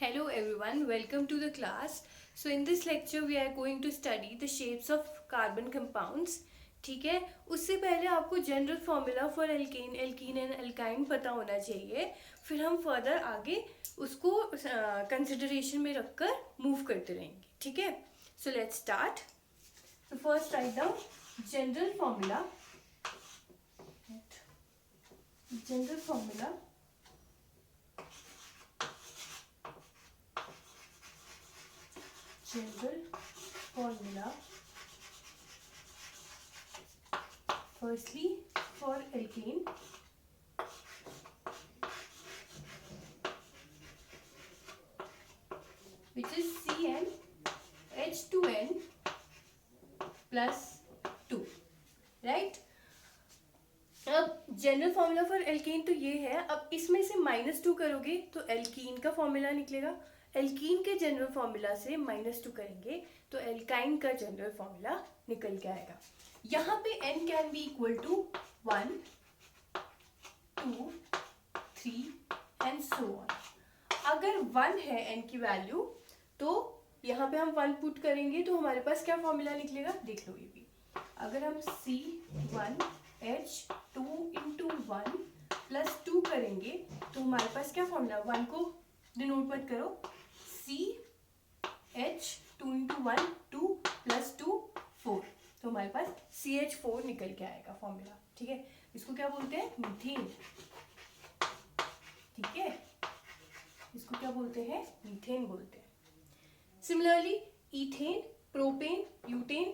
Hello everyone, welcome to the class. So in this lecture we are going to study the shapes of carbon compounds. ठीक है, उससे पहले आपको general formula for alkane alkene and alkyne पता होना चाहिए. फिर हम फर्दर आगे उसको कंसिडरेशन में रखकर मूव करते रहेंगे. ठीक है, so let's start. So first write down general formula. General formula firstly for alkane, which is CnH2n plus 2, right. अब जनरल फॉर्मूला फॉर एल्कीन तो ये है. अब इसमें से -2 करोगे तो एल्कीन का फॉर्मूला निकलेगा. एल्कीन के जनरल फॉर्मूला से -2 करेंगे तो एल्काइन का जनरल फॉर्मूला निकल के आएगा. यहाँ पे n can be equal to 1, 2, 3 and so on. अगर 1 है n की वैल्यू तो यहाँ पे हम 1 पुट करेंगे तो हमारे पास क्या फॉर्मूला निकलेगा, देख लो. ये भी अगर हम C1H2 इंटू 1 प्लस 2 करेंगे तो हमारे पास क्या फॉर्मूला, 1 को डिनोट मत करो, CH2 इंटू 1 2 प्लस 2 4, तो हमारे पास CH4 निकल के आएगा फॉर्मूला. ठीक है, इसको क्या बोलते हैं, मीथेन. ठीक है, इसको क्या बोलते हैं, मीथेन बोलते हैं. Similarly ethane, propane, butane,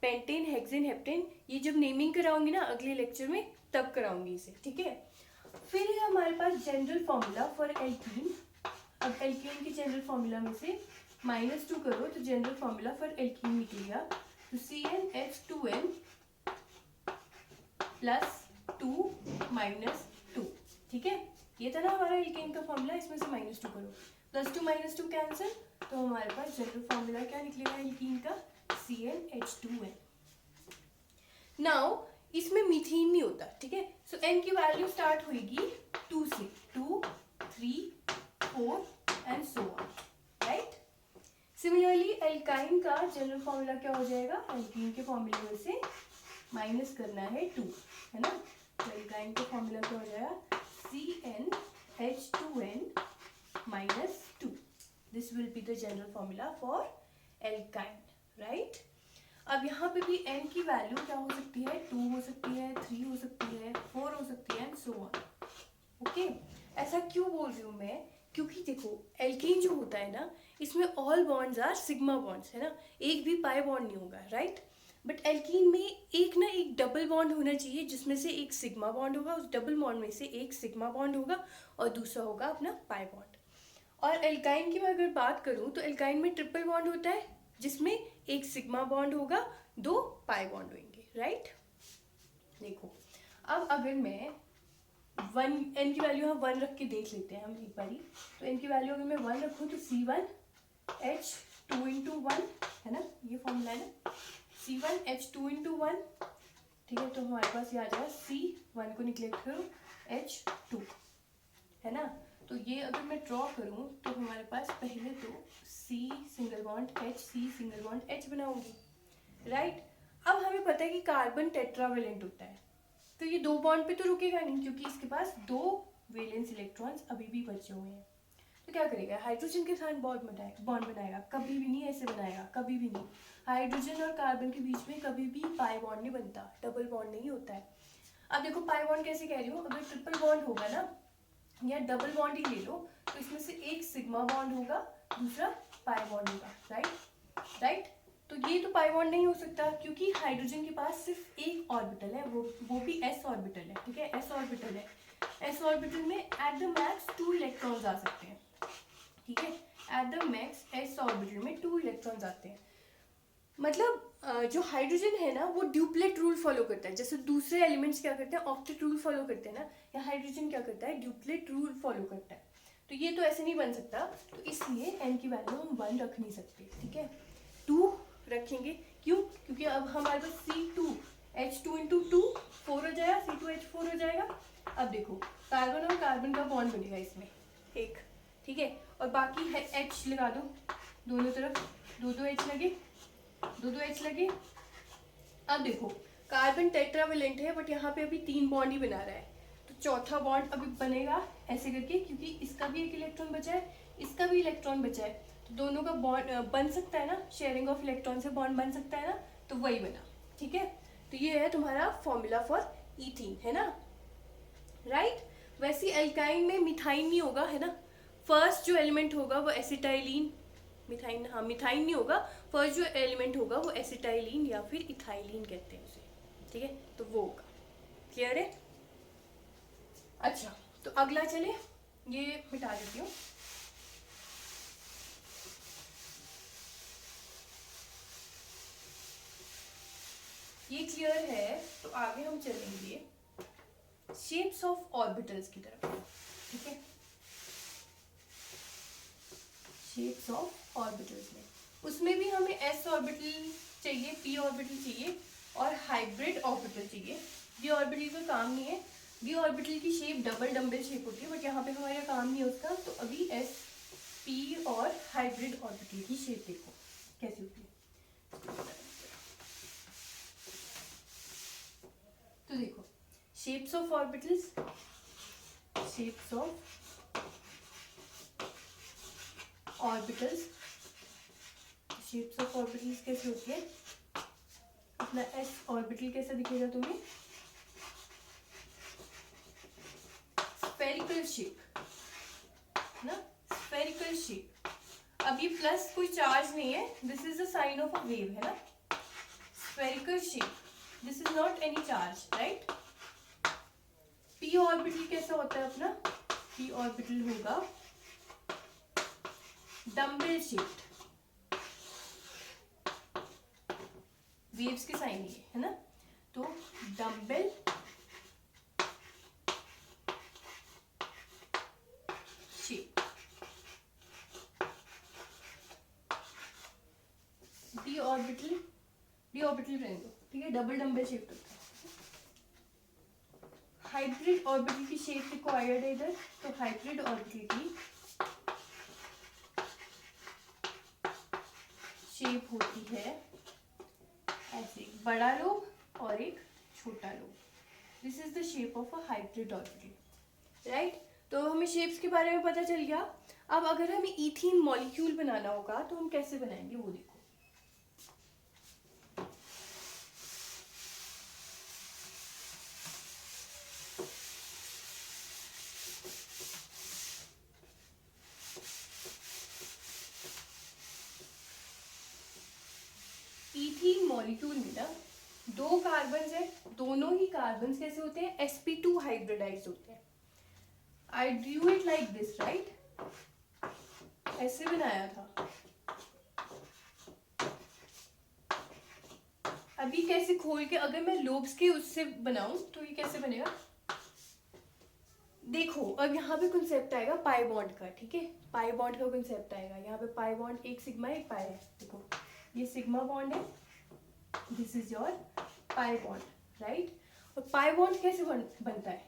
pentane, hexane, heptane, ये जब नेमिंग कराऊंगी ना अगले लेक्चर में तब कराऊंगी इसे. ठीक है, फिर है हमारे पास जनरल फॉर्मूला फॉर एल्कीन. अब एल्कीन के जनरल फॉर्मूला में से -2 करो तो जनरल फॉर्मूला फॉर एल्कीन निकलेगा. तो CnH2n प्लस 2 माइनस 2. ठीक है, ये था ना हमारा एल्कीन का फॉर्मूला. इसमें से -2 करो, +2 -2 कैंसिल, तो हमारे पास जनरल फॉर्मूला क्या निकलेगा एल्कीन का, CnH2n. नाउ इसमें मीथेन नहीं होता. ठीक है, सो n की वैल्यू स्टार्ट होगी 2 से, 2, 3, 4 and so on, right. Similarly alkyne का जनरल फॉर्मूला क्या हो जाएगा, एल्कीन के फॉर्मूले में से माइनस करना है 2, है ना. तो एल्काइन का फॉर्मूला क्या हो जाएगा, CnH2n minus 2. This will be the general formula for alkyne, right? अब यहाँ पे भी n की वैल्यू क्या हो सकती है, 2 हो सकती है, 3 हो सकती है, 4 हो सकती है एंड सो ऑन. ओके, ऐसा क्यों बोल रही हूँ मैं, क्योंकि देखो एल्कीन जो होता है ना इसमें all bonds are sigma bonds, है ना. एक भी पाई बॉन्ड नहीं होगा, राइट. बट एल्कीन में एक ना एक डबल बॉन्ड होना चाहिए जिसमें से एक सिग्मा बॉन्ड होगा, उस डबल बॉन्ड में से एक सिग्मा बॉन्ड होगा और दूसरा होगा अपना पाई बॉन्ड. और एल्काइन की मैं अगर बात करूं तो एल्काइन में ट्रिपल बॉन्ड होता है जिसमें एक सिग्मा बॉन्ड होगा, 2 पाई बॉन्ड होंगे, राइट. देखो अब अगर मैं 1 n की वैल्यू हम 1 रख के देख लेते हैं हम एक बारी. तो n की वैल्यू अगर मैं 1 रखूं तो C1H2 इंटू 1, है ना, ये फॉर्मूला है ना, C1H2 इंटू 1. ठीक है, तो हमारे पास ये आ जाएगा C1 को निगलेक्ट करो H2, है ना. तो ये अगर मैं ड्रॉ करूं तो हमारे पास पहले तो C single bond H, C single bond H बनाऊंगी, राइट. अब हमें पता है कि कार्बन टेट्रावेलेंट होता है तो ये 2 बॉन्ड पे तो रुकेगा नहीं क्योंकि इसके पास 2 वैलेंस इलेक्ट्रॉन्स अभी भी बचे हुए हैं. तो क्या करेगा, हाइड्रोजन के साथ बॉन्ड बनाएगा, कभी भी नहीं ऐसे बनाएगा, कभी भी नहीं. हाइड्रोजन और कार्बन के बीच में कभी भी पाई बॉन्ड नहीं बनता, डबल बॉन्ड नहीं होता है. अब देखो पाई बॉन्ड कैसे कह रही हूँ, अगर ट्रिपल बॉन्ड होगा ना या डबल बॉन्ड ही ले लो तो इसमें से एक सिग्मा बॉन्ड होगा, दूसरा पाई बॉन्ड होगा, राइट. तो ये तो पाई बॉन्ड नहीं हो सकता क्योंकि हाइड्रोजन के पास सिर्फ एक ऑर्बिटल है, वो भी s ऑर्बिटल है. ठीक है, s ऑर्बिटल है. s ऑर्बिटल में एट द मैक्स 2 इलेक्ट्रॉन्स आ सकते हैं. ठीक है, at the max s orbital में 2 इलेक्ट्रॉन्स आते हैं. मतलब जो हाइड्रोजन है ना वो ड्यूप्लेट रूल फॉलो करता है. जैसे दूसरे एलिमेंट्स क्या करते हैं, ऑक्टेट रूल फॉलो करते हैं ना, या हाइड्रोजन क्या करता है, ड्यूप्लेट रूल फॉलो करता है. तो ये तो ऐसे नहीं बन सकता, तो इसलिए n की वैल्यू हम 1 रख नहीं सकते. ठीक है, 2 रखेंगे. क्यों, क्योंकि अब हमारे पास C2H2 इंटू 2 4 हो जाएगा, C2H4 हो जाएगा. अब देखो कार्बन और कार्बन का बॉन्ड बनेगा इसमें एक, ठीक है, और बाकी है H लगा दो दोनों तरफ, दो दो H लगे, दो दो H लगे। अब देखो कार्बन टेट्रावेलेंट है बट यहाँ पे अभी 3 बॉन्ड ही बना रहा है, तो चौथा बॉन्ड अभी बनेगा ऐसे करके, क्योंकि इसका भी एक इलेक्ट्रॉन बचा है, इसका भी इलेक्ट्रॉन बचा है, तो दोनों का बॉन्ड बन सकता है ना, शेयरिंग ऑफ इलेक्ट्रॉन से बॉन्ड बन सकता है ना, तो वही बना। ठीक है, तो ये है तुम्हारा फॉर्मूला फॉर ईथीन, है ना, राइट। वैसे एल्काइन में मिथाइन नहीं होगा, है ना, फर्स्ट जो एलिमेंट होगा वो एसिटाइलिन, मिथाइन, हाँ मिथाइन नहीं होगा, फर्स्ट जो एलिमेंट होगा वो एसिटाइलिन या फिर इथाइलिन कहते हैं उसे, ठीक है, तो वो होगा। क्लियर है? अच्छा, तो अगला चले, ये मिटा देती हूँ। ये क्लियर है, तो आगे हम चलेंगे शेप्स ऑफ ऑर्बिटल्स की तरफ, ठीक है। शेप्स ऑफ ऑर्बिटल्स में, उसमें भी हमें s ऑर्बिटल चाहिए, p ऑर्बिटल चाहिए और हाइब्रिड ऑर्बिटल चाहिए। d ऑर्बिटल का काम नहीं है, d ऑर्बिटल की शेप डबल डम्बल शेप होती है, बट यहाँ पे हमारा काम नहीं है उसका, तो अभी s p और हाइब्रिड ऑर्बिटल की शेप देखो कैसी होती है। तो देखो shapes of orbitals, shapes of orbitals, shapes of orbitals कैसे होती है, अपना s ऑर्बिटल कैसा दिखेगा तुम्हें, स्फेरिकल शेप ना, स्फेरिकल शेप। अब ये प्लस कोई चार्ज नहीं है, this is the sign of a wave, है ना, spherical shape, this is not any charge, right. p orbital कैसा होता है अपना, p ऑर्बिटल होगा डम्बल शेप्ड, वेव्स के साइन ये है ना, तो डम्बल शेप। डी ऑर्बिटल रहने दो, ठीक है, डबल डम्बल शेप होता है। हाइब्रिड ऑर्बिटल की शेप रिक्वायर्ड है इधर, तो हाइब्रिड ऑर्बिटल की शेप होती है ऐसे, एक बड़ा लोब और एक छोटा lobe, this is the shape of a hybrid orbital, right. तो हमें शेप्स के बारे में पता चल गया। अब अगर हमें ईथीन मॉलिक्यूल बनाना होगा तो हम कैसे बनाएंगे वो देखो। ईथीन मॉलिक्यूल में ना 2 कार्बन है, दोनों ही कार्बन कैसे होते हैं, sp2 हाइब्रिडाइज्ड होते हैं। I drew it like this, right? ऐसे बनाया था। अभी कैसे खोल के अगर मैं लोब्स के उससे बनाऊं तो ये कैसे बनेगा, देखो अब यहाँ पे कंसेप्ट आएगा पाई बॉन्ड का, ठीक है, पाई बॉन्ड का कंसेप्ट आएगा। यहाँ पे पाई बॉन्ड, एक सिग्मा एक पाई है, देखो ये सिग्मा बॉन्ड है, this is your pi bond, right. और पाई बॉन्ड कैसे बनता है,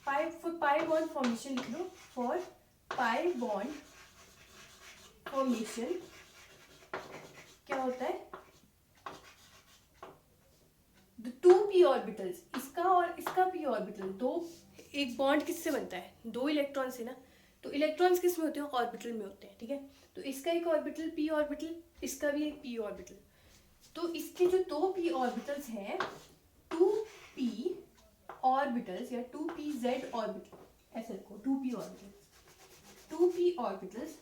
पाई बॉन्ड फॉर्मेशन लिख लो, फॉर पाई बॉन्ड फॉर्मेशन क्या होता है, द 2p ऑर्बिटल्स, इसका और इसका p ऑर्बिटल, दो, एक बॉन्ड किससे बनता है, 2 इलेक्ट्रॉन से ना, तो इलेक्ट्रॉन्स किस में होते हैं, ऑर्बिटल में होते हैं, ठीक है। तो इसका एक ऑर्बिटल p ऑर्बिटल, इसका भी एक p ऑर्बिटल, तो इसके जो 2p ऑर्बिटल्स हैं, 2p ऑर्बिटल्स या 2pz ऑर्बिटल, ऐसे रखो 2p orbitals, 2p orbitals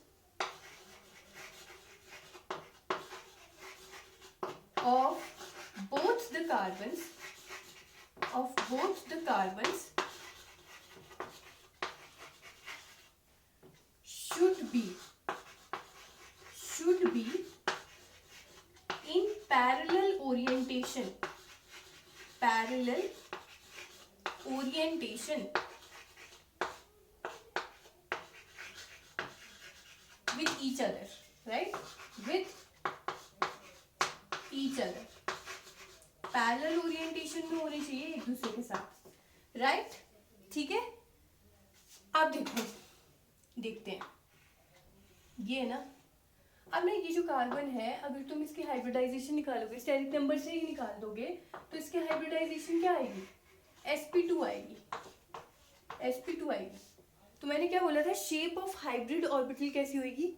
of both the carbons should be in parallel orientation with each other, right, with each other, parallel orientation में होने चाहिए एक दूसरे के साथ, राइट, ठीक है। अब देखो, देखते हैं ये है ना। अब ना ये जो कार्बन है, अगर तुम इसकी हाइब्रिडाइजेशन निकालोगे, स्टेरिक नंबर से ही निकाल दोगे, तो इसकी हाइब्रिडाइजेशन क्या आएगी? sp2 आएगी, sp2 आएगी। तो मैंने क्या बोला था, शेप ऑफ हाइब्रिड ऑर्बिटल कैसी होगी?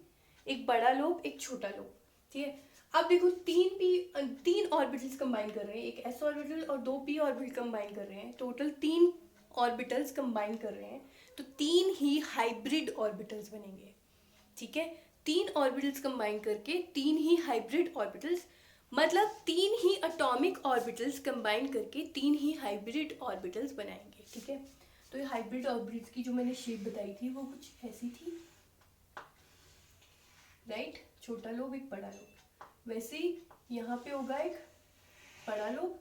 एक बड़ा लोब, एक छोटा लोब, ठीक है। अब देखो तीन ऑर्बिटल्स कंबाइन कर रहे हैं, एक s ऑर्बिटल और 2 p ऑर्बिटल कंबाइन कर रहे हैं, टोटल 3 ऑर्बिटल्स कंबाइन कर रहे हैं, तो 3 ही हाइब्रिड ऑर्बिटल्स बनेंगे, ठीक है। 3 ऑर्बिटल्स कंबाइन करके 3 ही हाइब्रिड ऑर्बिटल्स, मतलब 3 ही एटॉमिक ऑर्बिटल्स कंबाइन करके 3 ही हाइब्रिड ऑर्बिटल्स बनाएंगे, ठीक है। तो ये हाइब्रिड ऑर्बिटल्स की जो मैंने शेप बताई थी वो कुछ ऐसी थी, राइट। छोटा लोब, एक बड़ा लोब, वैसे ही यहाँ पे होगा एक बड़ा लोब,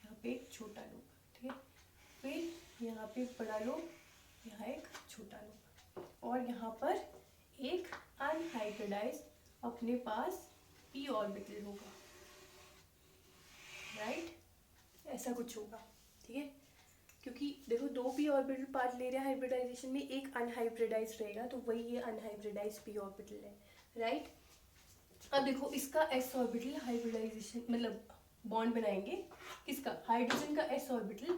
यहाँ पे एक छोटा लोब, ठीक है। फिर यहाँ पे एक बड़ा लोब, यहाँ एक छोटा लोब, और यहाँ पर एक अनहाइब्रिडाइज अपने पास p ऑर्बिटल होगा, राइट। ऐसा कुछ होगा, ठीक है। क्योंकि देखो 2 p ऑर्बिटल पार्ट ले रहे हैं हाइब्रिडाइजेशन में, एक अनहाइब्रिडाइज रहेगा, तो वही ये अनहाइब्रिडाइज p ऑर्बिटल है, राइट। अब देखो इसका s ऑर्बिटल हाइब्रिडाइजेशन मतलब बॉन्ड बनाएंगे, किसका? हाइड्रोजन का s ऑर्बिटल,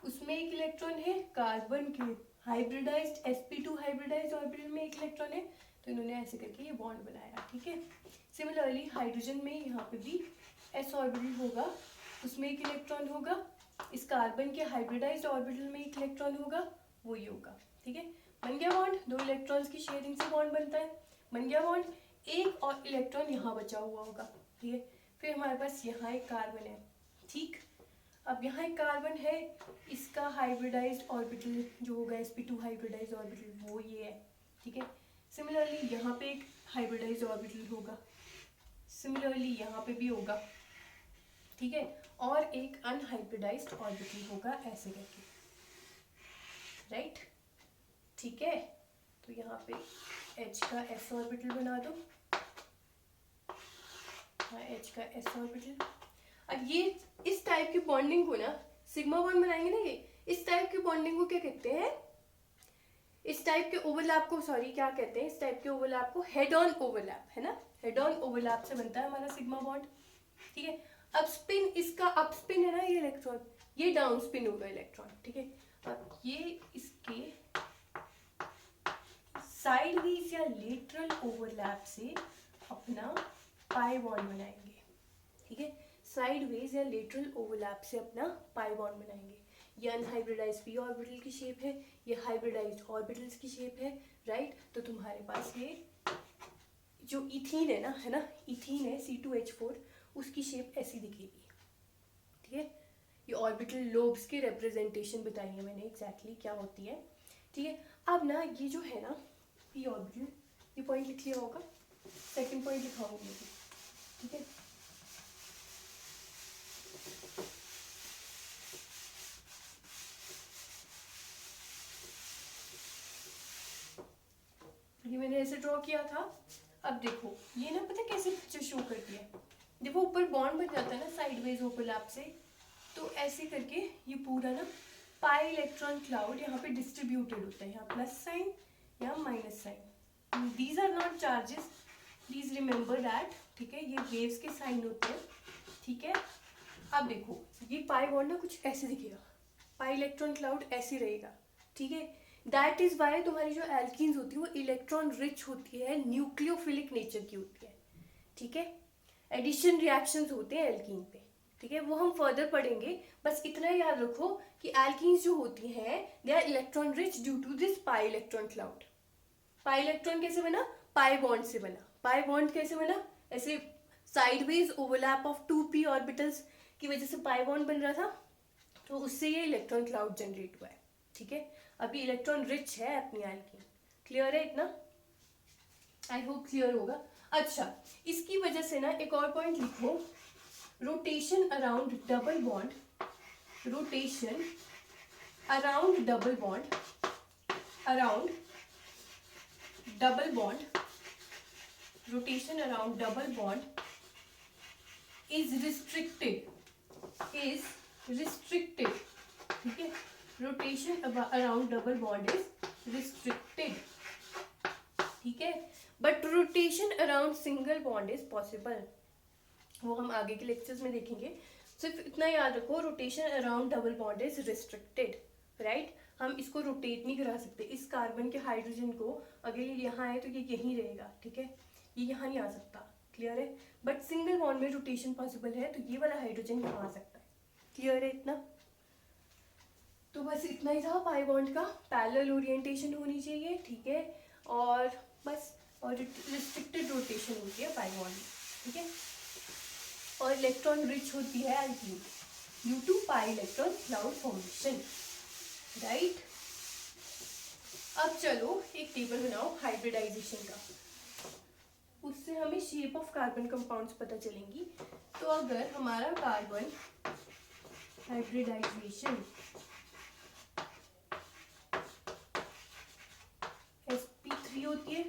उसमें एक इलेक्ट्रॉन है, कार्बन के हाइब्रिडाइज्ड sp2 हाइब्रिडाइज्ड ऑर्बिटल में एक इलेक्ट्रॉन है, तो इन्होंने ऐसे करके ये बॉन्ड बनाया, ठीक है। सिमिलरली हाइड्रोजन में यहाँ पे भी s ऑर्बिटल होगा, उसमें एक इलेक्ट्रॉन होगा, इस कार्बन के हाइब्रिडाइज्ड ऑर्बिटल में एक इलेक्ट्रॉन होगा, वो ये होगा, ठीक है। बन गया बॉन्ड, 2 इलेक्ट्रॉन्स की शेयरिंग से बॉन्ड बनता है, बन गया बॉन्ड। एक और इलेक्ट्रॉन यहाँ बचा हुआ होगा, ठीक है। फिर हमारे पास यहाँ एक कार्बन है, ठीक। अब यहाँ एक कार्बन है, इसका हाइब्रिडाइज्ड ऑर्बिटल जो होगा sp2 हाइब्रिडाइज्ड ऑर्बिटल वो ये है, ठीक है। सिमिलरली यहाँ पे एक हाइब्रिडाइज्ड ऑर्बिटल होगा, सिमिलरली यहाँ पे भी होगा, ठीक है, और एक अनहाइब्रिडाइज्ड ऑर्बिटल होगा ऐसे करके, राइट, ठीक है। तो यहाँ पे H का s ऑर्बिटल बना दो, हाँ H का s ऑर्बिटल। अब ये इस टाइप की बॉन्डिंग को ना सिग्मा बॉन्ड बनाएंगे ना, ये इस टाइप की बॉन्डिंग को क्या कहते हैं? इस टाइप के ओवरलैप को, सॉरी क्या कहते हैं, इस टाइप के ओवरलैप को हेड ऑन ओवरलैप, है ना। हेड ऑन ओवरलैप से बनता है हमारा सिग्मा बॉन्ड, ठीक है। अब स्पिन, इसका अप स्पिन है ना ये इलेक्ट्रॉन, ये डाउन स्पिन होगा इलेक्ट्रॉन, ठीक है। अब ये इसके साइडवेज या लेटरल ओवरलैप से अपना पाई बॉन्ड बनाएंगे, ठीक है। साइडवेज या लेटरल ओवरलैप से अपना पाई बॉन्ड बनाएंगे। ये अनहाइब्रिडाइज्ड p ऑर्बिटल की शेप है, ये हाइब्रिडाइज्ड ऑर्बिटल्स की शेप है, राइट। तो तुम्हारे पास ये जो इथीन है ना, इथीन है C2H4, उसकी शेप ऐसी दिखेगी, ठीक है। ये ऑर्बिटल लोब्स की रिप्रेजेंटेशन बताई है मैंने एग्जैक्टली क्या होती है, ठीक है। अब ना ये जो है ना p ऑर्बिटल, ये पॉइंट लिख लिया होगा, सेकंड पॉइंट लिखाऊंगी, ठीक है। ये मैंने ऐसे ड्रॉ किया था। अब देखो ये ना पता कैसे पिक्चर शो करती है, देखो ऊपर बॉन्ड बन जाता है ना साइडवेज ओवरलैप से, तो ऐसे करके ये पूरा ना पाई इलेक्ट्रॉन क्लाउड यहाँ पे डिस्ट्रीब्यूटेड होता है, यहाँ प्लस साइन, यहाँ minus sign. These are not charges, please remember that, ठीक है। ये वेव्स के साइन होते हैं, ठीक है। अब देखो ये पाई बॉन्ड ना कुछ ऐसे दिखेगा, पाई इलेक्ट्रॉन क्लाउड ऐसे रहेगा, ठीक है। दैट इज वाई तुम्हारी जो एल्कीन्स होती है वो इलेक्ट्रॉन रिच होती है, न्यूक्लियोफिलिक नेचर की होती है, ठीक है। एडिशन रिएक्शंस होते हैं एल्कीन पे, ठीक है, वो हम फर्दर पढ़ेंगे। बस इतना याद रखो कि एल्कीन्स जो होती हैं they are electron rich due to this pi electron cloud. Pi electron कैसे बना? पाई बॉन्ड से बना। पाई बॉन्ड कैसे बना? ऐसे sideways overlap of 2p orbitals की वजह से पाई बॉन्ड बन रहा था, तो उससे ये इलेक्ट्रॉन क्लाउड जनरेट हुआ है, ठीक है। अभी इलेक्ट्रॉन रिच है अपनी एल्कीन, क्लियर है इतना? आई होप क्लियर होगा। अच्छा, इसकी वजह से ना एक और पॉइंट लिखो, rotation around double bond, rotation around double bond, around double bond, rotation around double bond is restricted, is restricted, ठीक है। Rotation around double bond is restricted, ठीक है। But rotation around single bond is possible, वो हम आगे के lectures में देखेंगे। सिर्फ इतना याद रखो, rotation around double bond is restricted, right. हम इसको रोटेट नहीं करा सकते। इस कार्बन के हाइड्रोजन को अगर ये यहाँ है तो ये यहीं रहेगा, ठीक है, ये यहाँ नहीं आ सकता, क्लियर है। बट सिंगल बॉन्ड में रोटेशन पॉसिबल है, तो ये वाला हाइड्रोजन यहाँ आ सकता है, क्लियर है इतना। तो बस इतना ही था पाई बॉन्ड का, पैरेलल ओरिएंटेशन होनी चाहिए, ठीक है, और बस, और रिस्ट्रिक्टेड रोटेशन होती है पाई बॉन्ड में, ठीक है। और इलेक्ट्रॉन रिच होती है alkene due to pi electron cloud formation, right. अब चलो एक टेबल बनाओ हाइब्रिडाइजेशन का, उससे हमें शेप ऑफ कार्बन कंपाउंड्स पता चलेंगी। तो अगर हमारा कार्बन हाइब्रिडाइजेशन sp3 होती है,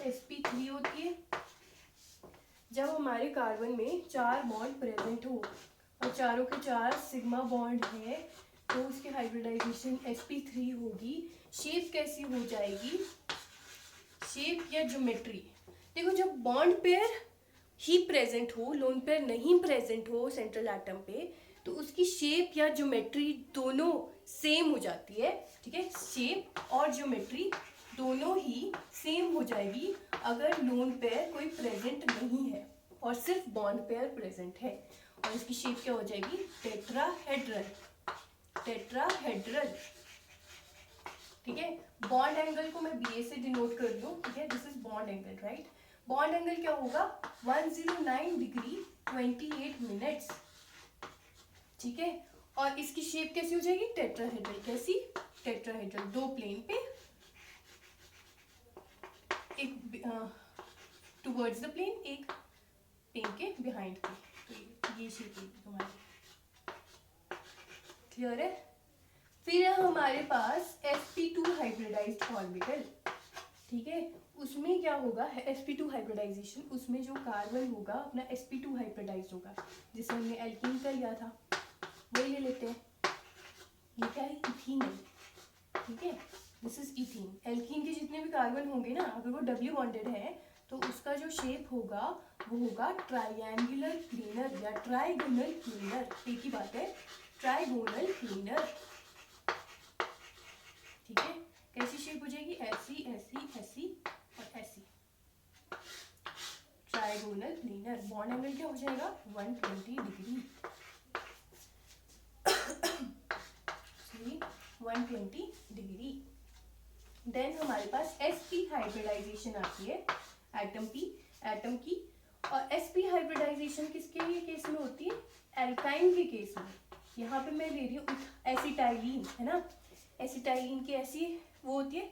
sp3 होती है, जब हमारे कार्बन में 4 बॉन्ड प्रेजेंट हो और चारों के 4 सिग्मा बॉन्ड है, तो उसकी हाइब्रिडाइजेशन sp3 होगी। शेप कैसी हो जाएगी, शेप या ज्योमेट्री, देखो जब बॉन्ड पेयर ही प्रेजेंट हो, लोन पेयर नहीं प्रेजेंट हो सेंट्रल एटम पे, तो उसकी शेप या ज्योमेट्री दोनों सेम हो जाती है, ठीक है। शेप और ज्योमेट्री दोनों ही सेम हो जाएगी अगर लोन पेयर कोई प्रेजेंट नहीं है और सिर्फ बॉन्ड पेयर प्रेजेंट है। और इसकी शेप क्या हो जाएगी, टेट्राहेड्रल, टेट्राहेड्रल, ठीक है। बॉन्ड एंगल को मैं बी ए से डिनोट कर दूं, ठीक है, this is bond angle, right. Bond angle क्या होगा, 109 डिग्री 28 मिनट्स, ठीक है। और इसकी शेप कैसी हो जाएगी, टेट्राहेड्रल, कैसी, टेट्राहेड्रल, 2 प्लेन पे, एक टुवर्ड्स द प्लेन, एक प्लेन के बिहाइंड पे, तो ये शेप है तुम्हारी, क्लियर है। फिर है हमारे पास sp2 हाइब्रिडाइज्ड ऑर्बिटल, ठीक है। उसमें क्या होगा, sp2 हाइब्रिडाइजेशन, उसमें जो कार्बन होगा अपना sp2 हाइब्रिडाइज्ड होगा, जिसे हमने एल्कीन का लिया था वही ले लेते हैं। ये क्या है, इथीन है, ठीक है, दिस इज इथीन। एल्कीन के जितने भी कार्बन होंगे ना, अगर वो डब्ल्यू बॉन्डेड है तो उसका जो शेप होगा वो होगा ट्रायंगुलर प्लेनर या ट्राइगोनल प्लेनर, एक ही बात है, ट्राइगोनल प्लेनर, ठीक है। कैसी शेप हो जाएगी, ऐसी ऐसी ऐसी और ऐसी, ट्राइगोनल प्लेनर। बॉन्ड एंगल क्या हो जाएगा, 120 डिग्री, 120 डिग्री। देन हमारे पास sp हाइब्रिडाइजेशन आती है एटम की, और sp हाइब्रिडाइजेशन किसके लिए केस में होती है, एल्काइन के केस में। यहाँ पे मैं ले रही हूँ एसिटाइलिन, है ना, एसिटाइलिन की ऐसी वो होती है,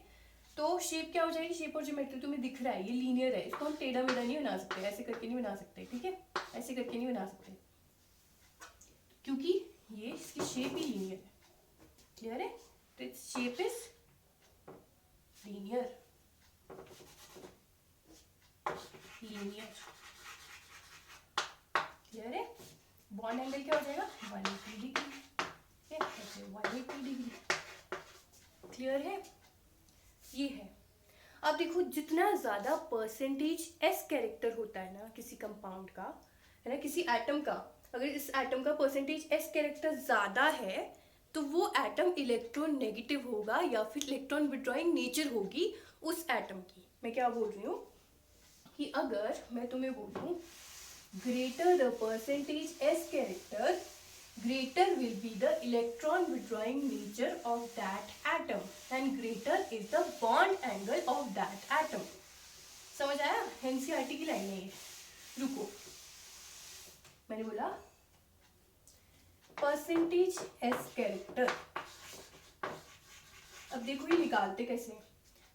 तो शेप क्या हो जाएगी, शेप और ज्योमेट्री तुम्हें दिख रहा है, ये लीनियर है, इसको हम टेढ़ा मेढ़ा नहीं बना सकते, ऐसे करके नहीं बना सकते, ठीक है, ऐसे करके नहीं बना सकते, क्योंकि ये इसकी शेप ही लीनियर है, क्लियर है। तो its shape is linear, linear, clear है। बॉन्ड एंगल क्या हो जाएगा, 180 डिग्री, ठीक है, ऐसे 180 डिग्री, क्लियर है, ये है। अब देखो जितना ज्यादा परसेंटेज s कैरेक्टर होता है ना किसी कंपाउंड का, है ना, किसी एटम का, अगर इस एटम का परसेंटेज s कैरेक्टर ज्यादा है तो वो एटम इलेक्ट्रॉन नेगेटिव होगा या फिर इलेक्ट्रॉन विड्रॉइंग नेचर होगी उस एटम की। मैं क्या बोल रही हूँ कि अगर मैं तुम्हें बोलूँ greater the percentage s character, greater will be the electron withdrawing nature of that atom and greater is the bond angle of that atom। समझ आया, एनसीईआरटी की लाइन है ये। रुको, मैंने बोला परसेंटेज एस कैरेक्टर, अब देखो ये निकालते कैसे।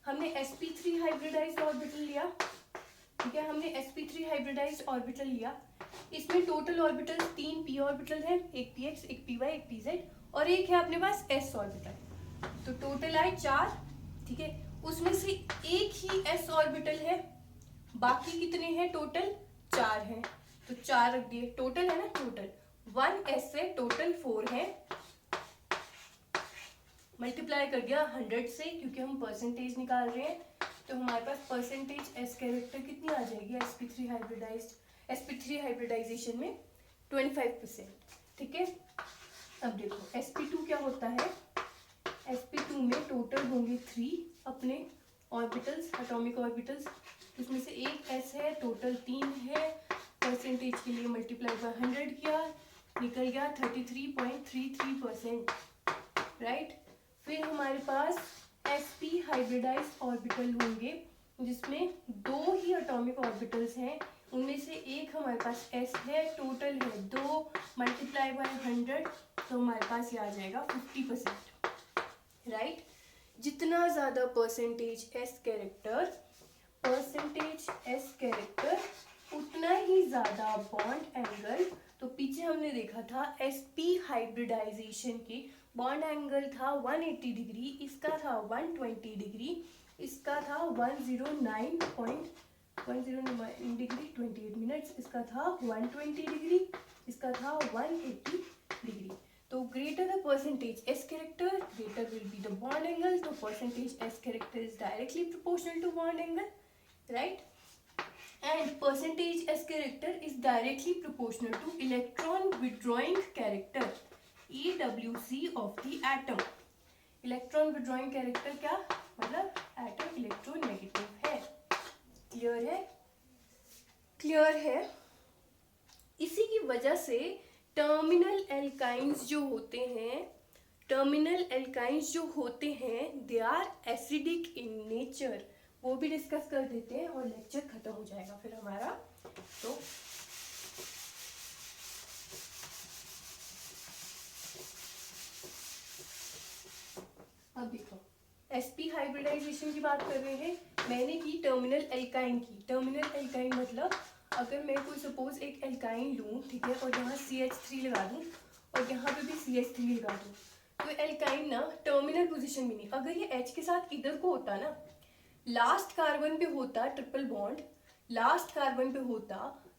हमने sp3 हाइब्रिडाइज्ड ऑर्बिटल लिया, ठीक है, हमने sp3 हाइब्रिडाइज्ड ऑर्बिटल लिया, इसमें टोटल ऑर्बिटल 3 p ऑर्बिटल है, एक px, एक py, एक pz और एक है अपने पास s ऑर्बिटल, तो टोटल आए 4, ठीक है। उसमें से एक ही s ऑर्बिटल है, बाकी कितने हैं, टोटल 4 हैं, तो 4 रख दिए, टोटल है ना, टोटल 1s से टोटल 4 है, मल्टीप्लाई कर दिया 100 से क्योंकि हम परसेंटेज निकाल रहे हैं, तो हमारे पास परसेंटेज एस कैरेक्टर कितनी आ जाएगी sp3 हाइब्रिडाइजेशन में 25%, ठीक है। अब देखो sp2 क्या होता है, sp2 में टोटल होंगे 3 अपने ऑर्बिटल्स, एटॉमिक ऑर्बिटल्स, उसमें से एक s है, टोटल 3 है, परसेंटेज के लिए मल्टीप्लाई बाय 100 किया, निकल गया 33.33%, राइट। फिर हमारे पास sp हाइब्रिडाइज ऑर्बिटल होंगे जिसमें 2 ही एटॉमिक ऑर्बिटल्स हैं, उनमें से एक हमारे पास s है, टोटल है 2 मल्टीप्लाई बाय 100, तो हमारे पास ये आ जाएगा 50%, राइट। जितना ज़्यादा परसेंटेज एस कैरेक्टर उतना ही ज़्यादा बॉन्ड एंगल। तो पीछे हमने देखा था sp हाइब्रिडाइजेशन के बॉन्ड एंगल था 180 डिग्री, इसका था 120 डिग्री, इसका था 109 डिग्री 28 मिनट्स, इसका था 120 डिग्री, इसका था 180 डिग्री। तो greater the percentage s character, greater will be the bond angle. So percentage s character is directly proportional to bond angle, right? And percentage s character is directly proportional to electron withdrawing character, EWC of the atom. Electron withdrawing character क्या मतलब atom electronegative है, clear है। इसी की वजह से terminal alkynes जो होते हैं they are acidic in nature, वो भी डिस्कस कर देते हैं और लेक्चर खत्म हो जाएगा फिर हमारा। तो अब देखो sp हाइब्रिडाइजेशन की बात कर रहे हैं, मैंने की टर्मिनल एल्काइन की। टर्मिनल एल्काइन मतलब अगर मैं कोई सपोज एक एल्काइन लूँ, ठीक है, और यहाँ CH3 लगा दूँ और यहाँ पे भी CH3 लगा दूँ, तो एल्काइन ना टर्मिनल पोजीशन में नहीं, अगर ये H के साथ इधर को होता ना, लास्ट कार्बन पे होता ट्रिपल बॉन्ड, लास्ट कार्बन पे होता,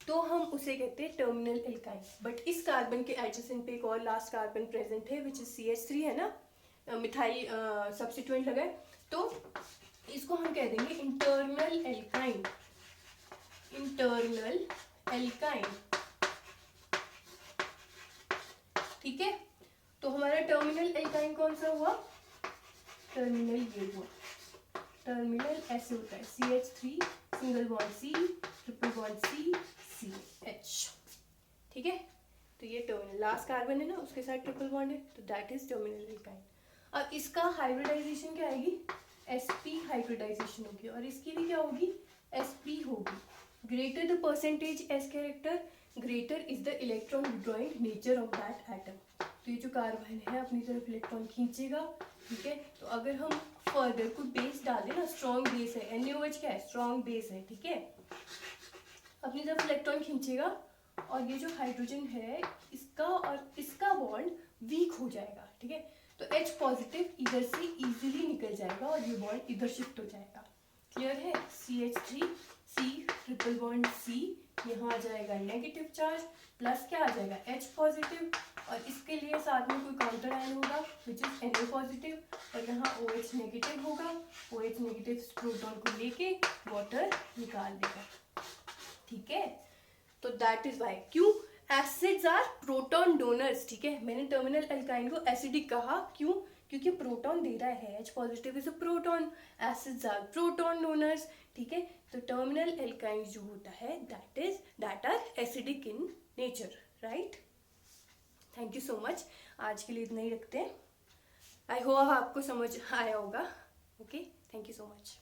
तो हम उसे कहते हैं टर्मिनल एल्काइन। बट इस कार्बन के एडजेसेंट पे एक और लास्ट कार्बन प्रेजेंट है विच इज CH3 है ना, मिथाइल सब्स्टिट्यूएंट लगा है, तो इसको हम कह देंगे इंटरनल एल्काइन। ठीक है, तो हमारा टर्मिनल एल्काइन कौन सा हुआ, टर्मिनल ये हुआ, टर्मिनल ऐसे होता है CH3 single bond C triple bond C CH, ठीक है। तो ये टर्मिनल लास्ट कार्बन है ना, उसके साथ ट्रिपल बॉन्ड है, तो दैट इज टर्मिनल एल्काइन। अब इसका हाइब्रिडाइजेशन क्या आएगी, sp हाइब्रिडाइजेशन होगी, और इसकी भी क्या होगी, sp होगी। Greater the percentage s character, greater is the electron withdrawing nature of that atom. तो ये जो कार्बन है अपनी तरफ इलेक्ट्रॉन खींचेगा, ठीक है। तो अगर हम फर्दर कोई बेस डालें ना, स्ट्रॉन्ग बेस है, NaOH क्या है, स्ट्रॉन्ग बेस है, ठीक है, अपनी तरफ इलेक्ट्रॉन खींचेगा, और ये जो हाइड्रोजन है इसका और इसका बॉन्ड वीक हो जाएगा, ठीक है। तो H पॉजिटिव इधर से इजीली निकल जाएगा और ये बॉन्ड इधर शिफ्ट हो जाएगा, क्लियर है। CH3 C triple bond C, यहाँ आ जाएगा नेगेटिव चार्ज, प्लस क्या आ जाएगा H पॉजिटिव, और इसके लिए साथ में कोई काउंटर आयन होगा विच इज Na पॉजिटिव, और यहाँ OH नेगेटिव होगा, OH नेगेटिव प्रोटॉन को लेके वाटर निकाल देगा, ठीक है। तो दैट इज वाई, क्यों एसिड्स आर प्रोटॉन डोनर्स, ठीक है। मैंने टर्मिनल एल्काइन को एसिडिक कहा, क्यों, क्योंकि प्रोटॉन दे रहा है, H positive is a proton, acids are proton donors, ठीक है। तो टर्मिनल एल्काइन जो होता है that are acidic in nature, right. Thank you so much, आज के लिए इतना ही रखते हैं। आई होप आपको समझ आया होगा, okay, thank you so much.